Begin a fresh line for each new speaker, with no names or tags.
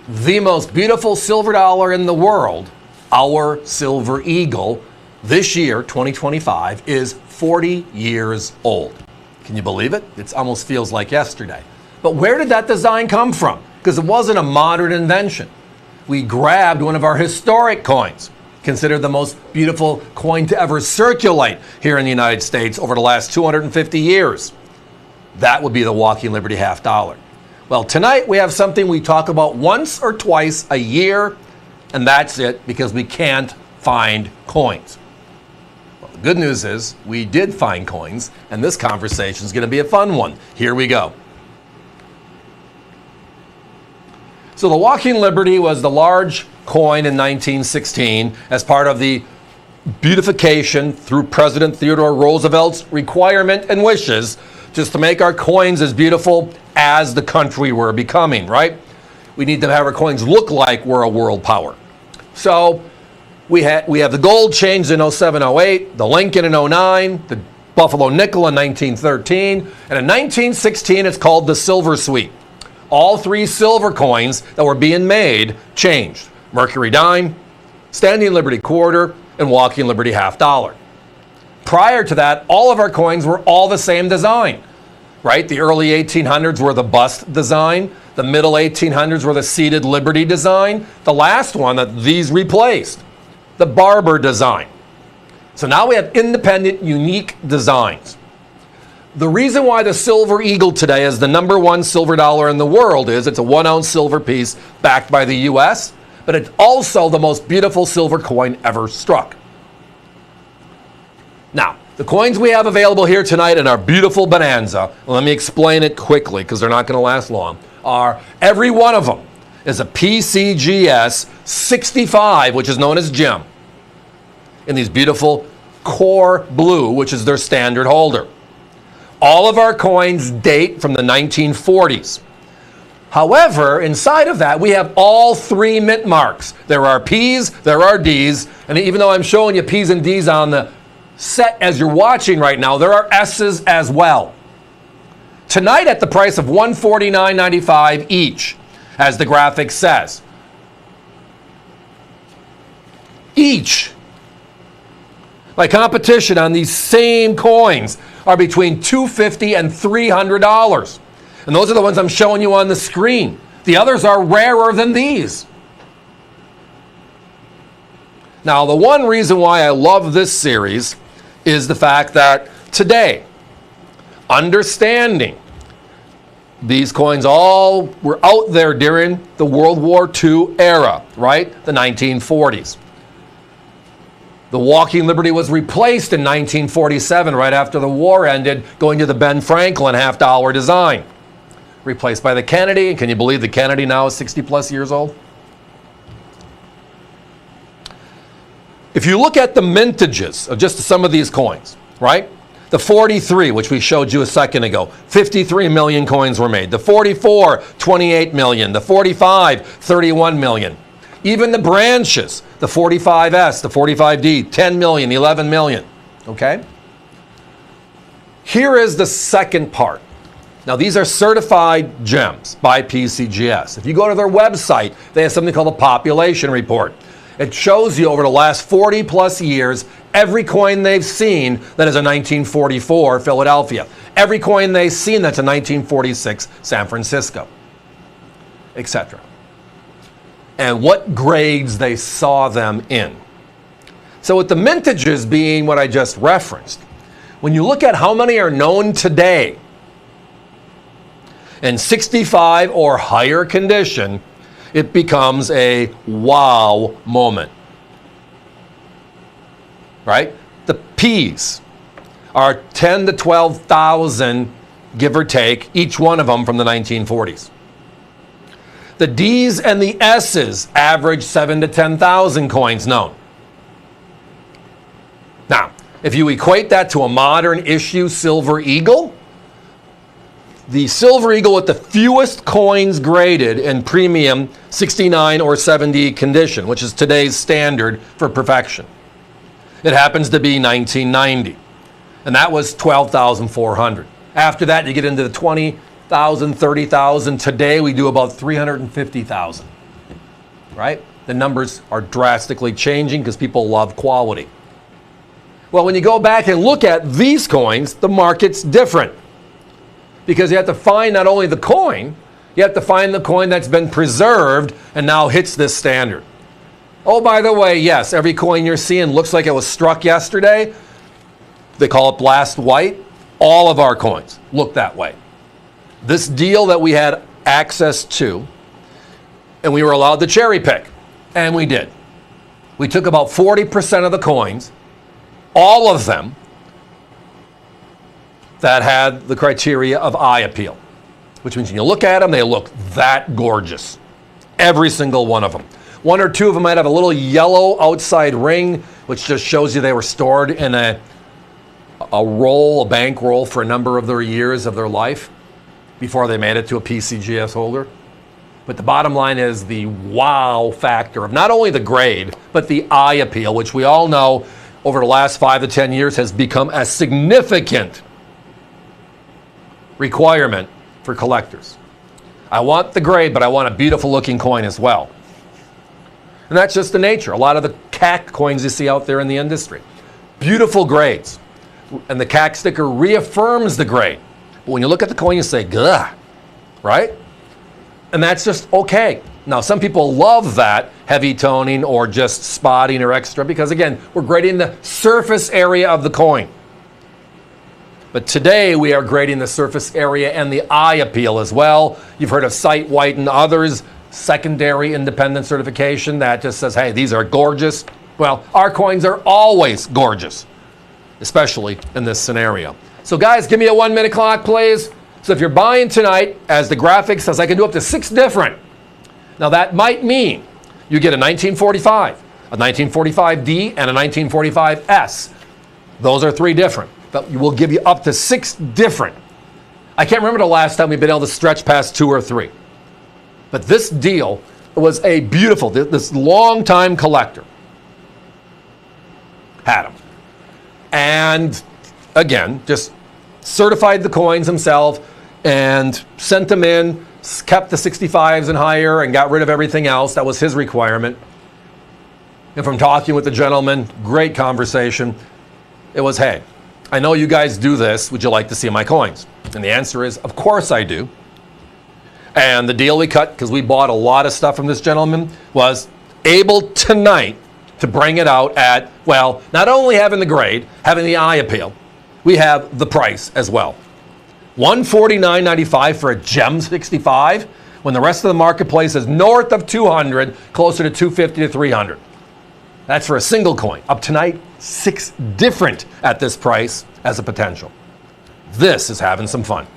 the most beautiful silver dollar in the world, our Silver Eagle, this year, 2025, is 40 years old. Can you believe it? It almost feels like yesterday. But where did that design come from? Because it wasn't a modern invention. We grabbed one of our historic coins, considered the most beautiful coin to ever circulate here in the United States over the last 250 years. That would be the Walking Liberty half dollar. Well, tonight we have something we talk about once or twice a year, and that's it, because we can't find coins. Well, the good news is we did find coins, and this conversation is going to be a fun one. Here we go. So the Walking Liberty was the large coin in 1916 as part of the beautification through President Theodore Roosevelt's requirement and wishes just to make our coins as beautiful as the country we're becoming, right? We need to have our coins look like we're a world power. So we have the gold changed in 07-08, the Lincoln in 09, the Buffalo nickel in 1913, and in 1916 it's called the Silver Suite. All three silver coins that were being made changed. Mercury dime, Standing Liberty quarter, and Walking Liberty half dollar. Prior to that, all of our coins were all the same design, right? The early 1800s were the bust design. The middle 1800s were the seated Liberty design. The last one that these replaced, the Barber design. So now we have independent, unique designs. The reason why the Silver Eagle today is the #1 silver dollar in the world is it's a 1-ounce silver piece backed by the U.S., but it's also the most beautiful silver coin ever struck. Now, the coins we have available here tonight in our beautiful bonanza, let me explain it quickly because they're not going to last long, are every one of them is a PCGS 65, which is known as gem, in these beautiful core blue, which is their standard holder. All of our coins date from the 1940s. However, inside of that, we have all three mint marks. There are P's, there are D's, and even though I'm showing you P's and D's on the set as you're watching right now, there are S's as well. Tonight at the price of $149.95 each, as the graphic says. Each. My competition on these same coins are between $250 and $300. And those are the ones I'm showing you on the screen. The others are rarer than these. Now, the one reason why I love this series is the fact that today, understanding these coins all were out there during the World War II era, right? The 1940s. The Walking Liberty was replaced in 1947, right after the war ended, going to the Ben Franklin half dollar design. Replaced by the Kennedy, and can you believe the Kennedy now is 60 plus years old? If you look at the mintages of just some of these coins, right? The 43, which we showed you a second ago, 53 million coins were made. The 44, 28 million. The 45, 31 million. Even the branches, the 45S, the 45D, 10 million, 11 million, okay? Here is the second part. Now, these are certified gems by PCGS. If you go to their website, they have something called a population report. It shows you over the last 40 plus years, every coin they've seen that is a 1944 Philadelphia. Every coin they've seen that's a 1946 San Francisco, etc. And what grades they saw them in. So with the mintages being what I just referenced, when you look at how many are known today in 65 or higher condition, it becomes a wow moment, right? The P's are 10 to 12,000, give or take, each one of them from the 1940s. The D's and the S's average 7 to 10,000 coins known. Now, if you equate that to a modern issue Silver Eagle, the Silver Eagle with the fewest coins graded in premium 69 or 70 condition, which is today's standard for perfection. It happens to be 1990, and that was 12,400. After that, you get into the 20,000, 30,000. Today, we do about 350,000. right? The numbers are drastically changing because people love quality. Well, when you go back and look at these coins, the market's different. Because you have to find not only the coin, you have to find the coin that's been preserved and now hits this standard. Oh, by the way, yes, every coin you're seeing looks like it was struck yesterday. They call it blast white. All of our coins look that way. This deal that we had access to, and we were allowed to cherry pick, and we did. We took about 40% of the coins, all of them, that had the criteria of eye appeal, which means when you look at them, they look that gorgeous. Every single one of them. One or two of them might have a little yellow outside ring, which just shows you they were stored in a bank roll for a number of their years of their life before they made it to a PCGS holder. But the bottom line is the wow factor of not only the grade, but the eye appeal, which we all know over the last 5 to 10 years has become a significant requirement for collectors. I want the grade, but I want a beautiful looking coin as well. And that's just the nature. A lot of the CAC coins you see out there in the industry. Beautiful grades. And the CAC sticker reaffirms the grade. But when you look at the coin, you say, gah, right? And that's just okay. Now, some people love that heavy toning or just spotting or extra because, again, we're grading the surface area of the coin. But today, we are grading the surface area and the eye appeal as well. You've heard of Sight White and others, secondary independent certification that just says, hey, these are gorgeous. Well, our coins are always gorgeous, especially in this scenario. So guys, give me a 1 minute clock, please. So if you're buying tonight, as the graphic says, I can do up to 6 different. Now that might mean you get a 1945, a 1945D, and a 1945S. Those are 3 different, but we'll give you up to 6 different. I can't remember the last time we've been able to stretch past 2 or 3. But this deal was a beautiful, this long-time collector had them. And again, just certified the coins himself and sent them in, kept the 65s and higher and got rid of everything else. That was his requirement. And from talking with the gentleman, great conversation, it was, hey, I know you guys do this. Would you like to see my coins? And the answer is, of course I do. And the deal we cut, because we bought a lot of stuff from this gentleman, was able tonight to bring it out at, well, not only having the grade, having the eye appeal, we have the price as well. $149.95 for a gem 65, when the rest of the marketplace is north of 200, closer to 250 to 300. That's for a single coin. Up tonight, 6 different at this price as a potential. This is having some fun.